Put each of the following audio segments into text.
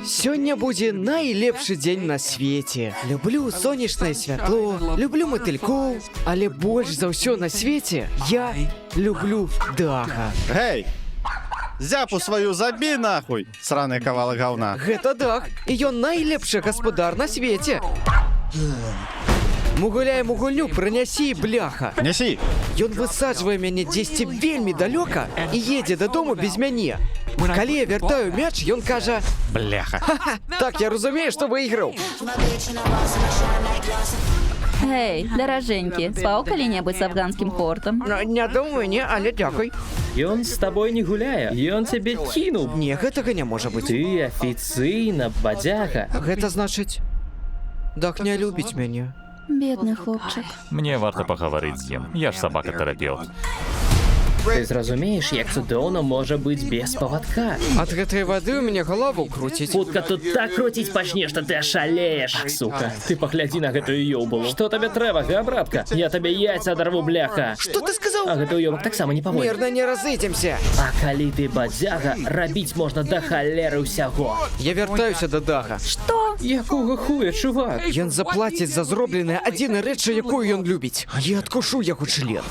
Сёння будзе найлепшы дзень на свеце. Люблю сонечнае святло, люблю матылькоў, але больш за ўсё на свеце я люблю Даха. Гей! Зяпу сваю забі нахуй, сраный кавалак гаўна. Гэта Дах, і ён найлепшы гаспадар на свеце. Мы гуляем у гульню, прынясі, бляха. Нясі! Ён высаджвае мяне дзесьці вельмі далёка і едзе дадому без мяне. Калі я вяртаю мяч, ён кажа: Бляха. «Ха-ха, так я разумею, што выйграў». Гей, даражэнькі, спаў калі-небудзь з афганскім хортам? Не думаю, не, але дзякуй. Ён з табой не гуляе, ён цябе кінуў. Не, гэтага не можа быць. Ты афіцыйна бадзяга. Гэта значыць, Дах не любіць мяне. Бедны хлопчык. Мне варта пагаварыць з ім. Я ж сабака-тэрапеўт. Ты зразумееш, як цудоўна можа быць без павадка. Ад гэтай вады ў мяне галаву круціць. Хутка тут так круціць пачнеш, што ты ашалееш. Ах, сука, ты паглядзі на гэтую ёбалу. Што табе трэба, га, братка? Я табе яйца адарву, бляха. Што ты сказаў? А гэты ўёбак таксама не паводзіць. Мірна не разыдземся. А калі ты бадзяга, рабіць можна да халеры ўсяго. Я вяртаюся да Даха. Што? Якога хуя, чувак? Ён заплаціць за зробленае адзінай рэчы, якую ён любіць. Я адкушу яго член.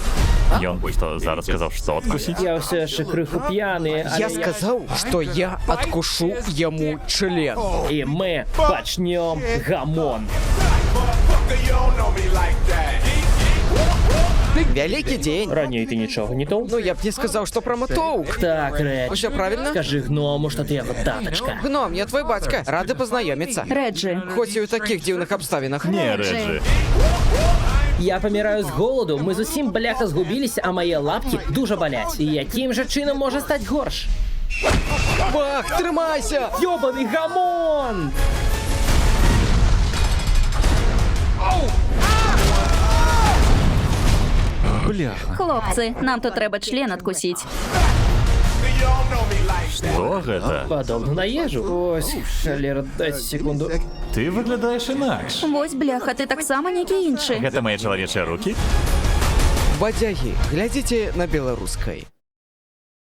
Ён што, зараз сказаў, што адкусіць? Я ўсё яшчэ крыху п'яны, але Я сказаў, што я адкушу яму член. І мы пачнём гамон. Вялікі дзень. Раней ты нічога не тоў? Ну, я б не сказаў, што пра мотоўк. Так, Рэдж. Усё правільна? Скажы гному, што ты яго татачка. Гном, я твой бацька. Рады пазнаёміцца. Рэджы. Хоць і ў такіх дзіўных абставінах. Не, Рэджы. Я паміраю з голаду, мы зусім, бляха, згубіліся, а мае лапкі дужа баляць. І якім жа чынам можа стаць горш? Бах, трымайся! Ёбаный гамон! Бляха. Хлопцы, нам тут трэба член адкусіць. Што гэта? Падобна на ежу. Ось, шалера, дайце секунду. Ты выглядаеш інакш. Вось, бляха, ты таксама некі іншы. Гэта мае чалавечыя рукі? Бадзягі, глядзіце на беларускай.